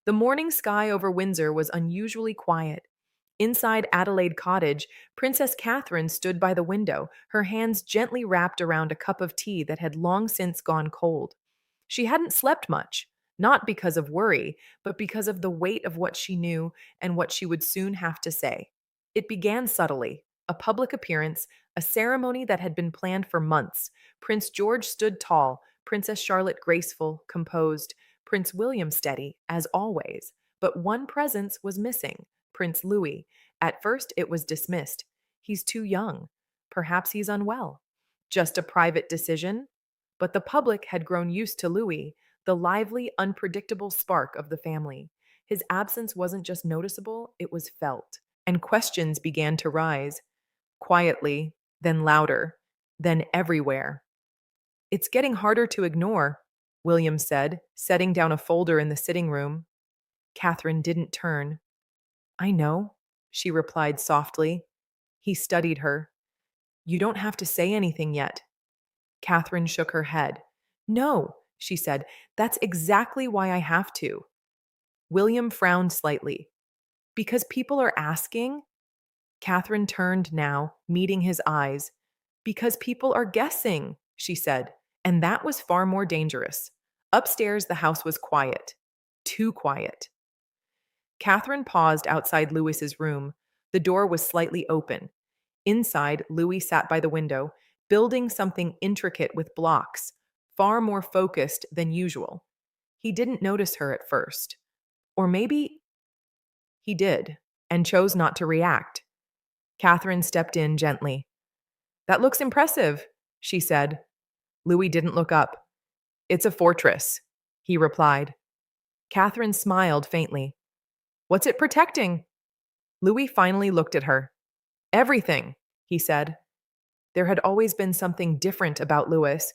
The morning sky over Windsor was unusually quiet. Inside Adelaide Cottage, Princess Catherine stood by the window, her hands gently wrapped around a cup of tea that had long since gone cold. She hadn't slept much, not because of worry, but because of the weight of what she knew and what she would soon have to say. It began subtly, a public appearance, a ceremony that had been planned for months. Prince George stood tall, Princess Charlotte graceful, composed, Prince William steady, as always. But one presence was missing. Prince Louis. At first, it was dismissed. He's too young. Perhaps he's unwell. Just a private decision? But the public had grown used to Louis, the lively, unpredictable spark of the family. His absence wasn't just noticeable, it was felt. And questions began to rise, quietly, then louder, then everywhere. It's getting harder to ignore, William said, setting down a folder in the sitting room. Catherine didn't turn. I know, she replied softly. He studied her. You don't have to say anything yet. Catherine shook her head. No, she said, that's exactly why I have to. William frowned slightly. Because people are asking? Catherine turned now, meeting his eyes. Because people are guessing, she said, and that was far more dangerous. Upstairs, the house was quiet. Too quiet. Catherine paused outside Louis's room. The door was slightly open. Inside, Louis sat by the window, building something intricate with blocks, far more focused than usual. He didn't notice her at first. Or maybe he did, and chose not to react. Catherine stepped in gently. That looks impressive, she said. Louis didn't look up. It's a fortress, he replied. Catherine smiled faintly. What's it protecting? Louis finally looked at her. Everything, he said. There had always been something different about Louis,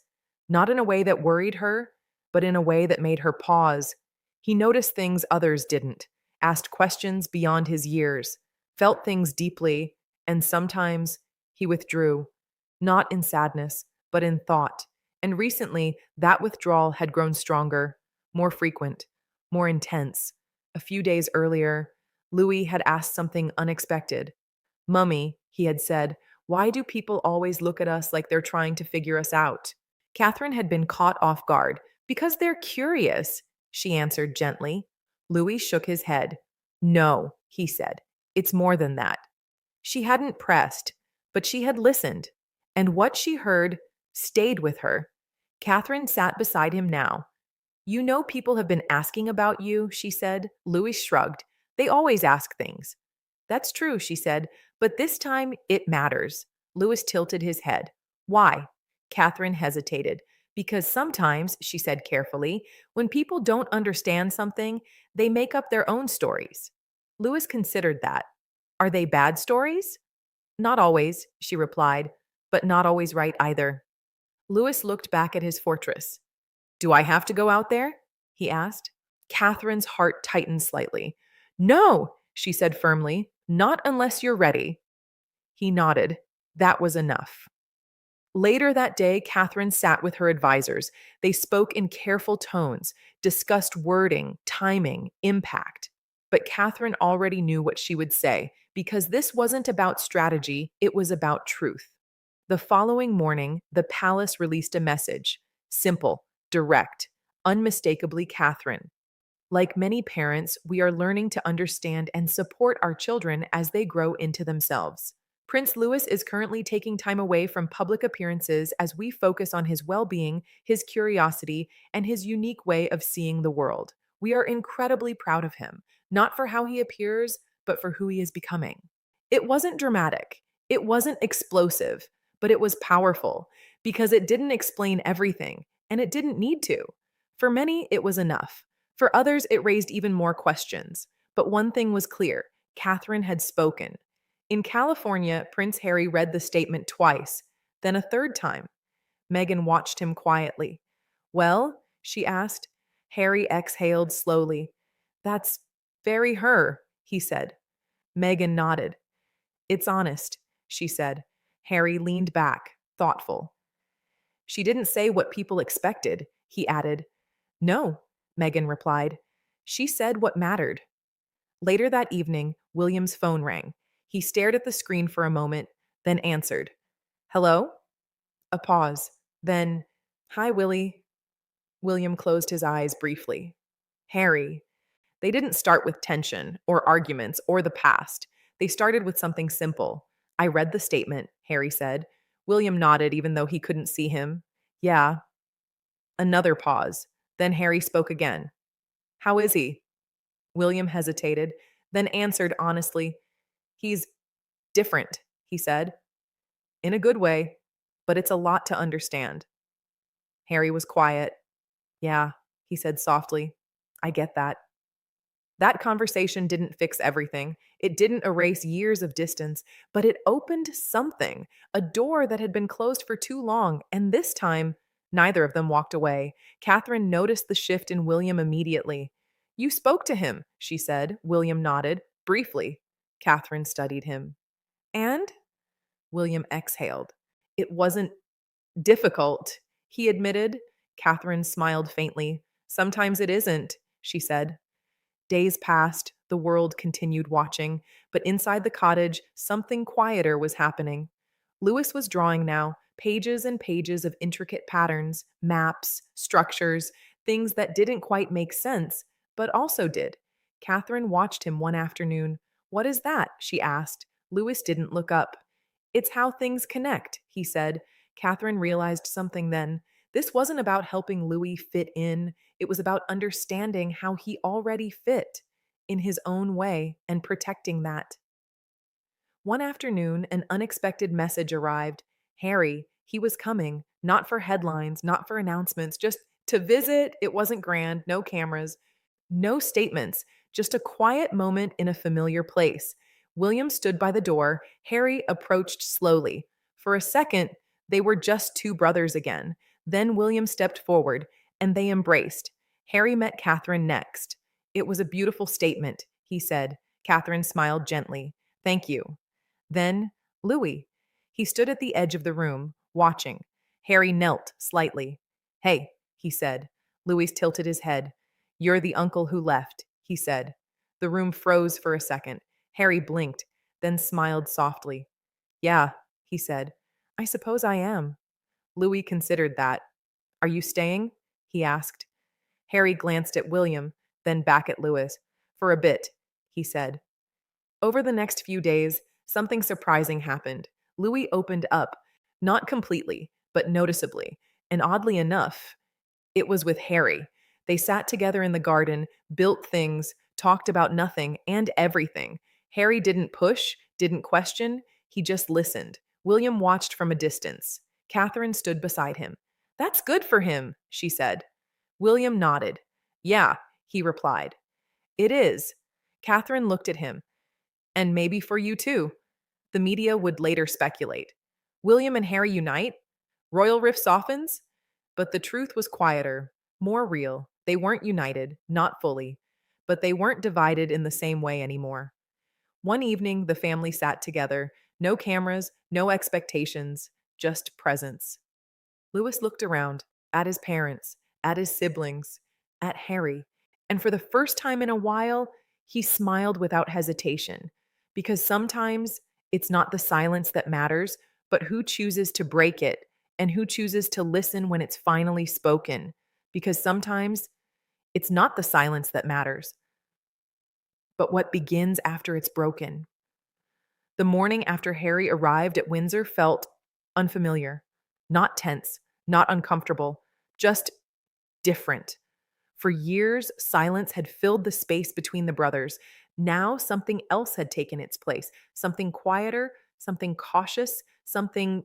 not in a way that worried her, but in a way that made her pause. He noticed things others didn't, asked questions beyond his years, felt things deeply, and sometimes he withdrew, not in sadness, but in thought. And recently, that withdrawal had grown stronger, more frequent, more intense. A few days earlier, Louis had asked something unexpected. Mummy, he had said, why do people always look at us like they're trying to figure us out? Catherine had been caught off guard. Because they're curious, she answered gently. Louis shook his head. No, he said. It's more than that. She hadn't pressed, but she had listened, and what she heard stayed with her. Catherine sat beside him now. You know people have been asking about you, she said. Louis shrugged. They always ask things. That's true, she said, but this time it matters. Louis tilted his head. Why? Catherine hesitated. Because sometimes, she said carefully, when people don't understand something, they make up their own stories. Louis considered that. Are they bad stories? Not always, she replied, but not always right either. Louis looked back at his fortress. Do I have to go out there? He asked. Catherine's heart tightened slightly. No, she said firmly, not unless you're ready. He nodded. That was enough. Later that day, Catherine sat with her advisors. They spoke in careful tones, discussed wording, timing, impact. But Catherine already knew what she would say, because this wasn't about strategy, it was about truth. The following morning, the palace released a message. Simple, direct, unmistakably Catherine. Like many parents, we are learning to understand and support our children as they grow into themselves. Prince Louis is currently taking time away from public appearances as we focus on his well being, his curiosity, and his unique way of seeing the world. We are incredibly proud of him, not for how he appears, but for who he is becoming. It wasn't dramatic, it wasn't explosive, but it was powerful because it didn't explain everything, and it didn't need to. For many, it was enough. For others, it raised even more questions. But one thing was clear Catherine had spoken. In California, Prince Harry read the statement twice, then a third time. Meghan watched him quietly. Well, she asked. Harry exhaled slowly. That's very her, he said. Meghan nodded. It's honest, she said. Harry leaned back, thoughtful. She didn't say what people expected, he added. No, Meghan replied. She said what mattered. Later that evening, William's phone rang. He stared at the screen for a moment, then answered. Hello? A pause. Then, Hi, Willie. William closed his eyes briefly. Harry. They didn't start with tension or arguments or the past. They started with something simple. I read the statement, Harry said. William nodded even though he couldn't see him. Yeah. Another pause. Then Harry spoke again. How is he? William hesitated, then answered honestly. He's different, he said. In a good way, but it's a lot to understand. Harry was quiet. Yeah, he said softly. I get that. That conversation didn't fix everything. It didn't erase years of distance, but it opened something, a door that had been closed for too long, and this time, neither of them walked away. Catherine noticed the shift in William immediately. You spoke to him, she said. William nodded, briefly. Catherine studied him. And? William exhaled. It wasn't difficult, he admitted. Catherine smiled faintly. Sometimes it isn't, she said. Days passed, the world continued watching, but inside the cottage, something quieter was happening. Lewis was drawing now, pages and pages of intricate patterns, maps, structures, things that didn't quite make sense, but also did. Catherine watched him one afternoon. What is that? She asked. Lewis didn't look up. It's how things connect, he said. Catherine realized something then. This wasn't about helping Louis fit in. It was about understanding how he already fit in his own way and protecting that. One afternoon, an unexpected message arrived. Harry, he was coming, not for headlines, not for announcements, just to visit. It wasn't grand, no cameras, no statements, just a quiet moment in a familiar place. William stood by the door. Harry approached slowly. For a second, they were just two brothers again. Then William stepped forward, and they embraced. Harry met Catherine next. It was a beautiful statement, he said. Catherine smiled gently. Thank you. Then, Louis. He stood at the edge of the room, watching. Harry knelt slightly. Hey, he said. Louis tilted his head. You're the uncle who left, he said. The room froze for a second. Harry blinked, then smiled softly. Yeah, he said. I suppose I am. Louis considered that. Are you staying? He asked. Harry glanced at William, then back at Louis. For a bit, he said. Over the next few days, something surprising happened. Louis opened up, not completely, but noticeably. And oddly enough, it was with Harry. They sat together in the garden, built things, talked about nothing and everything. Harry didn't push, didn't question, he just listened. William watched from a distance. Catherine stood beside him. That's good for him, she said. William nodded. Yeah, he replied. It is. Catherine looked at him. And maybe for you too. The media would later speculate. William and Harry unite? Royal Rift softens? But the truth was quieter, more real. They weren't united, not fully, but they weren't divided in the same way anymore. One evening, the family sat together. No cameras, no expectations, just presence. Louis looked around, at his parents, at his siblings, at Harry, and for the first time in a while, he smiled without hesitation. Because sometimes it's not the silence that matters, but who chooses to break it and who chooses to listen when it's finally spoken. Because sometimes it's not the silence that matters, but what begins after it's broken. The morning after Harry arrived at Windsor felt unfamiliar, not tense, not uncomfortable, just different. For years, silence had filled the space between the brothers. Now something else had taken its place, something quieter, something cautious, something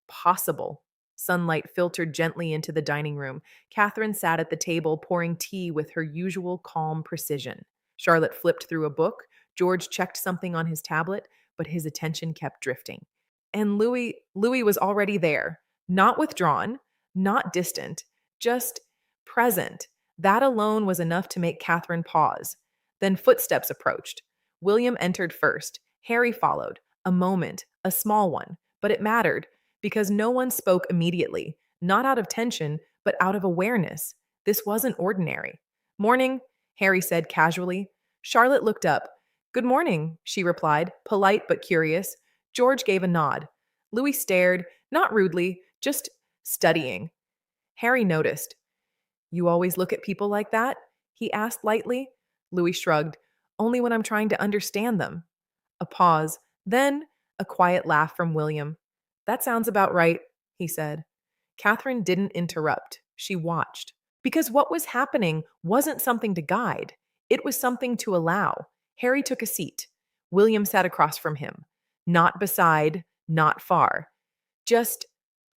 possible. Sunlight filtered gently into the dining room. Catherine sat at the table pouring tea with her usual calm precision. Charlotte flipped through a book. George checked something on his tablet, but his attention kept drifting. And Louis was already there, not withdrawn, not distant, just present. That alone was enough to make Catherine pause. Then footsteps approached. William entered first. Harry followed. A moment, a small one, but it mattered because no one spoke immediately, not out of tension, but out of awareness. This wasn't ordinary. Morning, Harry said casually. Charlotte looked up. Good morning, she replied, polite but curious. George gave a nod. Louis stared, not rudely, just studying. Harry noticed. You always look at people like that? He asked lightly. Louis shrugged. Only when I'm trying to understand them. A pause, then a quiet laugh from William. That sounds about right, he said. Catherine didn't interrupt. She watched. Because what was happening wasn't something to guide, it was something to allow. Harry took a seat. William sat across from him. Not beside, not far. Just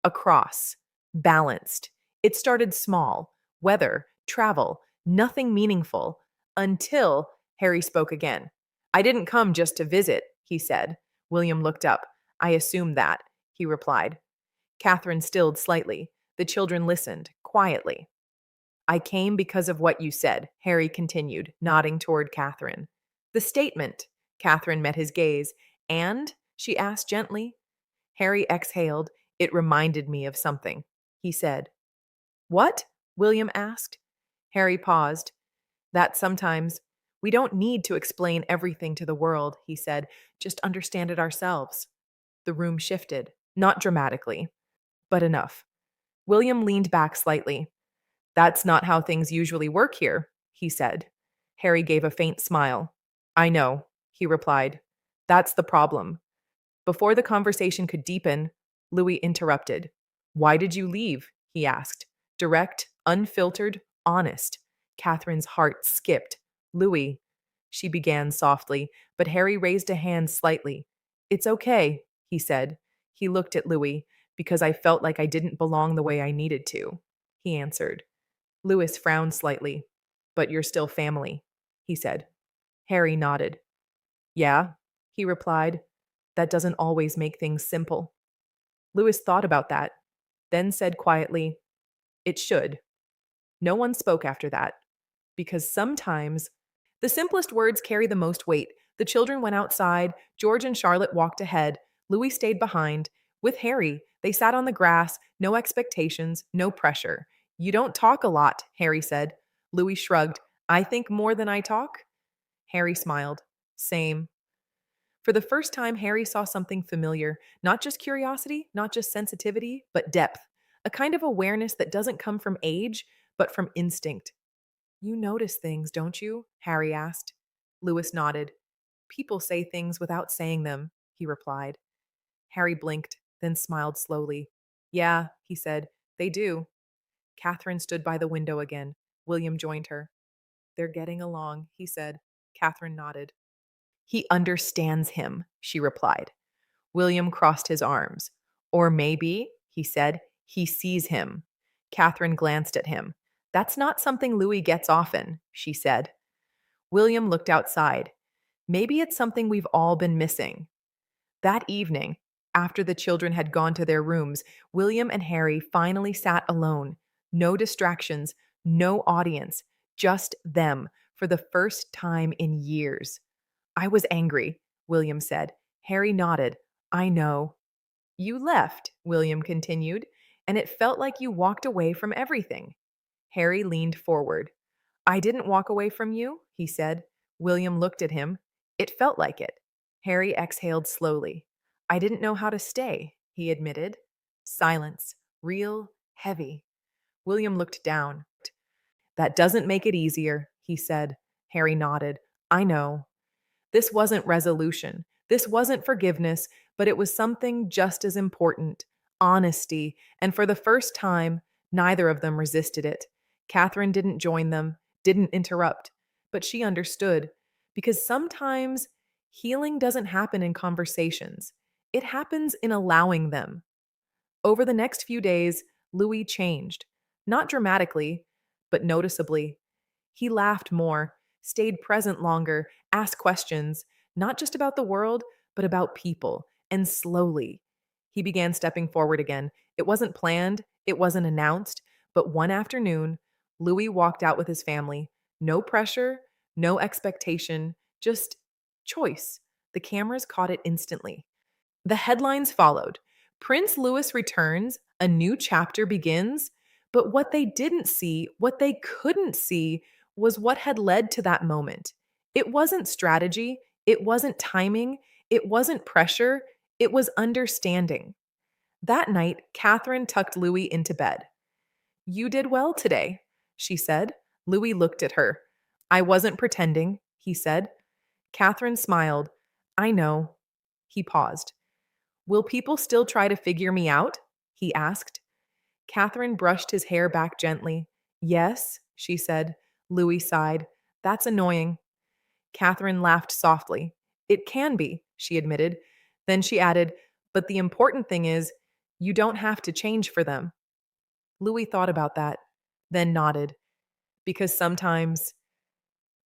across. Balanced. It started small. Weather, travel, nothing meaningful. Until Harry spoke again. I didn't come just to visit, he said. William looked up. I assumed that, he replied. Catherine stilled slightly. The children listened, quietly. I came because of what you said, Harry continued, nodding toward Catherine. The statement. Catherine met his gaze. And? She asked gently. Harry exhaled. It reminded me of something, he said. What? William asked. Harry paused. That sometimes we don't need to explain everything to the world, he said, just understand it ourselves. The room shifted, not dramatically, but enough. William leaned back slightly. That's not how things usually work here, he said. Harry gave a faint smile. I know, he replied. That's the problem. Before the conversation could deepen, Louis interrupted. Why did you leave? He asked. Direct, unfiltered, honest. Catherine's heart skipped. Louis, she began softly, but Harry raised a hand slightly. It's okay, he said. He looked at Louis, because I felt like I didn't belong the way I needed to, he answered. Louis frowned slightly. But you're still family, he said. Harry nodded. Yeah, he replied. That doesn't always make things simple. Louis thought about that, then said quietly, It should. No one spoke after that, because sometimes the simplest words carry the most weight. The children went outside, George and Charlotte walked ahead, Louis stayed behind. With Harry, they sat on the grass, no expectations, no pressure. You don't talk a lot, Harry said. Louis shrugged. I think more than I talk? Harry smiled. Same. For the first time, Harry saw something familiar, not just curiosity, not just sensitivity, but depth, a kind of awareness that doesn't come from age, but from instinct. You notice things, don't you? Harry asked. Louis nodded. People say things without saying them, he replied. Harry blinked, then smiled slowly. Yeah, he said, they do. Catherine stood by the window again. William joined her. They're getting along, he said. Catherine nodded. He understands him, she replied. William crossed his arms. Or maybe, he said, he sees him. Catherine glanced at him. That's not something Louis gets often, she said. William looked outside. Maybe it's something we've all been missing. That evening, after the children had gone to their rooms, William and Harry finally sat alone. No distractions, no audience, just them for the first time in years. I was angry, William said. Harry nodded. I know. You left, William continued, and it felt like you walked away from everything. Harry leaned forward. I didn't walk away from you, he said. William looked at him. It felt like it. Harry exhaled slowly. I didn't know how to stay, he admitted. Silence, real, heavy. William looked down. That doesn't make it easier, he said. Harry nodded. I know. This wasn't resolution. This wasn't forgiveness, but it was something just as important honesty. And for the first time, neither of them resisted it. Catherine didn't join them, didn't interrupt, but she understood. Because sometimes healing doesn't happen in conversations, it happens in allowing them. Over the next few days, Louis changed. Not dramatically, but noticeably. He laughed more, stayed present longer, asked questions, not just about the world, but about people. And slowly, he began stepping forward again. It wasn't planned, it wasn't announced, but one afternoon, Louis walked out with his family. No pressure, no expectation, just choice. The cameras caught it instantly. The headlines followed. Prince Louis returns, a new chapter begins. But what they didn't see, what they couldn't see, was what had led to that moment. It wasn't strategy, it wasn't timing, it wasn't pressure, it was understanding. That night, Catherine tucked Louis into bed. You did well today, she said. Louis looked at her. I wasn't pretending, he said. Catherine smiled. I know. He paused. Will people still try to figure me out? He asked. Catherine brushed his hair back gently. Yes, she said. Louis sighed. That's annoying. Catherine laughed softly. It can be, she admitted. Then she added, but the important thing is, you don't have to change for them. Louis thought about that, then nodded, because sometimes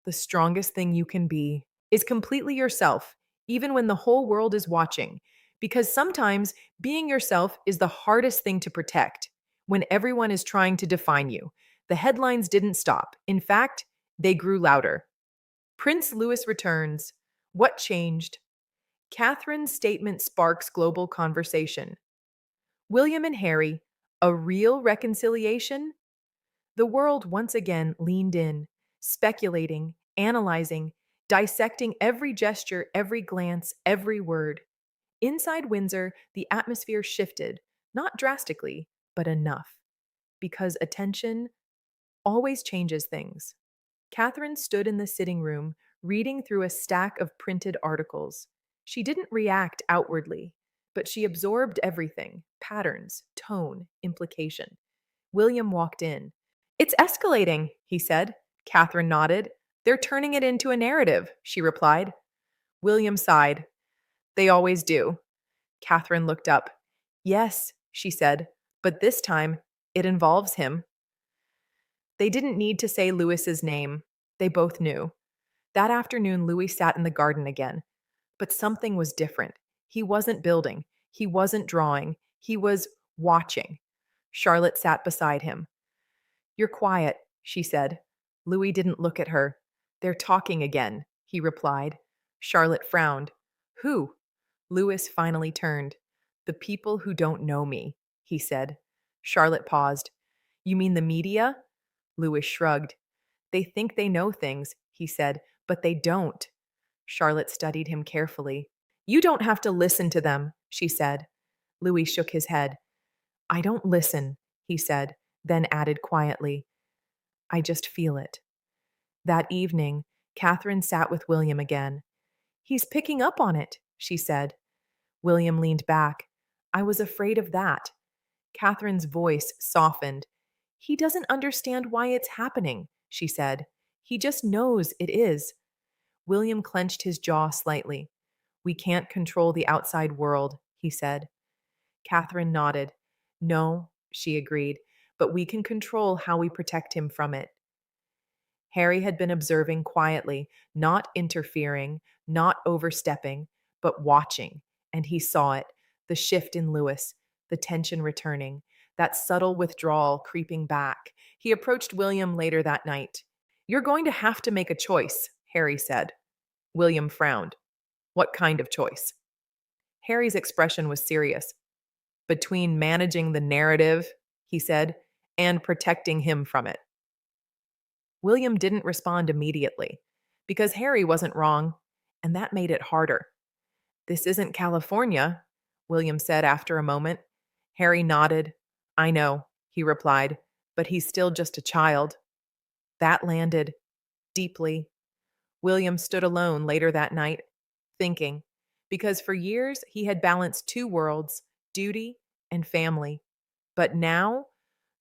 the strongest thing you can be is completely yourself, even when the whole world is watching. Because sometimes being yourself is the hardest thing to protect when everyone is trying to define you. The headlines didn't stop. In fact, they grew louder. Prince Louis returns. What changed? Catherine's statement sparks global conversation. William and Harry, a real reconciliation? The world once again leaned in, speculating, analyzing, dissecting every gesture, every glance, every word. Inside Windsor, the atmosphere shifted, not drastically, but enough. Because attention always changes things. Catherine stood in the sitting room, reading through a stack of printed articles. She didn't react outwardly, but she absorbed everything: patterns, tone, implication. William walked in. It's escalating, he said. Catherine nodded. They're turning it into a narrative, she replied. William sighed. They always do. Catherine looked up. Yes, she said, but this time it involves him. They didn't need to say Louis's name. They both knew. That afternoon, Louis sat in the garden again. But something was different. He wasn't building. He wasn't drawing. He was watching. Charlotte sat beside him. You're quiet, she said. Louis didn't look at her. They're talking again, he replied. Charlotte frowned. Who? Louis finally turned. The people who don't know me, he said. Charlotte paused. You mean the media? Louis shrugged. They think they know things, he said, but they don't. Charlotte studied him carefully. You don't have to listen to them, she said. Louis shook his head. I don't listen, he said, then added quietly, I just feel it. That evening, Catherine sat with William again. He's picking up on it, she said. William leaned back. I was afraid of that. Catherine's voice softened. He doesn't understand why it's happening, she said. He just knows it is. William clenched his jaw slightly. We can't control the outside world, he said. Catherine nodded. No, she agreed, but we can control how we protect him from it. Harry had been observing quietly, not interfering, not overstepping, but watching, and he saw it, the shift in Louis, the tension returning, that subtle withdrawal creeping back. He approached William later that night. You're going to have to make a choice, Harry said. William frowned. What kind of choice? Harry's expression was serious. Between managing the narrative, he said, and protecting him from it. William didn't respond immediately, because Harry wasn't wrong, and that made it harder. This isn't California, William said after a moment. Harry nodded. I know, he replied, but he's still just a child. That landed deeply. William stood alone later that night, thinking, because for years he had balanced two worlds, duty and family. But now,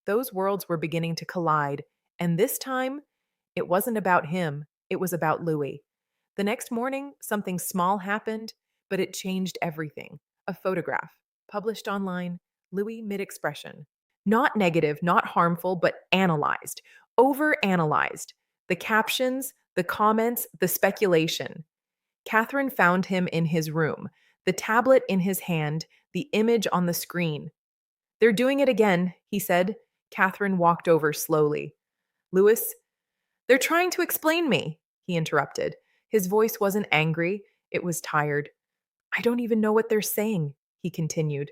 those worlds were beginning to collide, and this time, it wasn't about him, it was about Louis. The next morning, something small happened, but it changed everything. A photograph, published online, Louis mid-expression. Not negative, not harmful, but analyzed, over-analyzed. The captions, the comments, the speculation. Catherine found him in his room, the tablet in his hand, the image on the screen. They're doing it again, he said. Catherine walked over slowly. Louis, they're trying to explain me, he interrupted. His voice wasn't angry, it was tired. I don't even know what they're saying, he continued.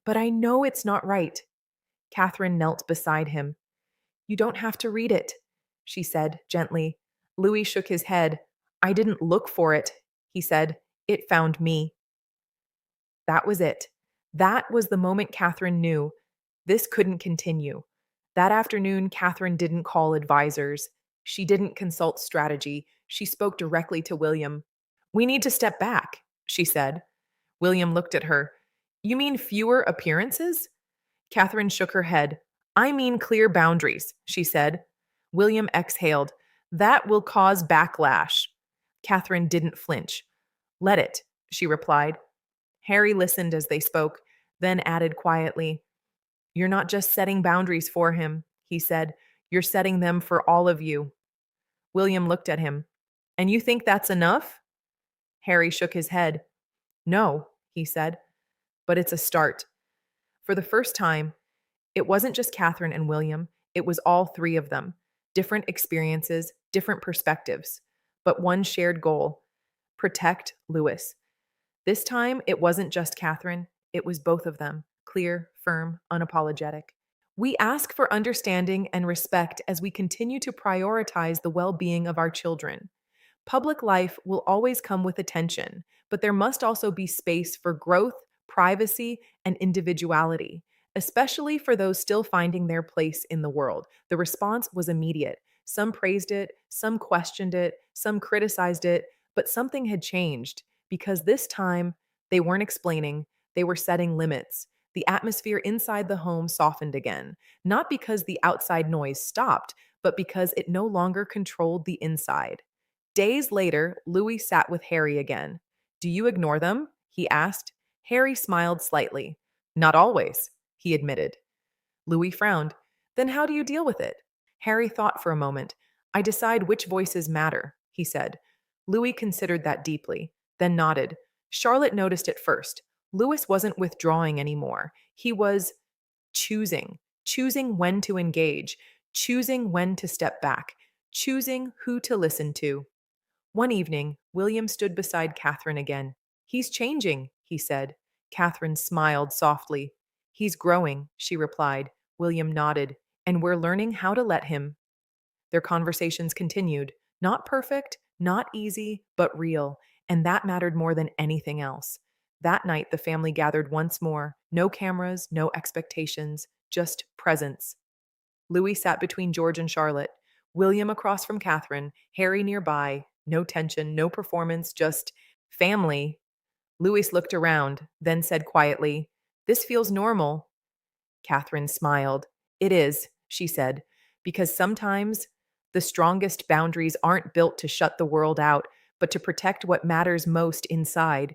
But I know it's not right. Catherine knelt beside him. You don't have to read it. she said gently. Louis shook his head. I didn't look for it, he said. It found me. That was it. That was the moment Catherine knew this couldn't continue. That afternoon, Catherine didn't call advisors. She didn't consult strategy. She spoke directly to William. We need to step back, she said. William looked at her. You mean fewer appearances? Catherine shook her head. I mean clear boundaries, she said. William exhaled. That will cause backlash. Catherine didn't flinch. Let it, she replied. Harry listened as they spoke, then added quietly, You're not just setting boundaries for him, he said. You're setting them for all of you. William looked at him. And you think that's enough? Harry shook his head. No, he said, but it's a start. For the first time, it wasn't just Catherine and William, it was all three of them. Different experiences, different perspectives, but one shared goal protect Lewis. This time, it wasn't just Catherine, it was both of them clear, firm, unapologetic. We ask for understanding and respect as we continue to prioritize the well being of our children. Public life will always come with attention, but there must also be space for growth, privacy, and individuality, especially for those still finding their place in the world. The response was immediate. Some praised it, some questioned it, some criticized it, but something had changed because this time they weren't explaining, they were setting limits. The atmosphere inside the home softened again, not because the outside noise stopped, but because it no longer controlled the inside. Days later, Louis sat with Harry again. Do you ignore them? He asked. Harry smiled slightly. Not always, he admitted. Louis frowned. Then how do you deal with it? Harry thought for a moment. I decide which voices matter, he said. Louis considered that deeply, then nodded. Charlotte noticed it first. Louis wasn't withdrawing anymore. He was choosing when to engage, choosing when to step back, choosing who to listen to. One evening, William stood beside Catherine again. He's changing, he said. Catherine smiled softly. He's growing, she replied. William nodded. And we're learning how to let him. Their conversations continued. Not perfect, not easy, but real. And that mattered more than anything else. That night, the family gathered once more. No cameras, no expectations, just presence. Louis sat between George and Charlotte, William across from Catherine, Harry nearby. No tension, no performance, just family. Louis looked around, then said quietly, This feels normal. Catherine smiled. It is, she said, because sometimes the strongest boundaries aren't built to shut the world out, but to protect what matters most inside.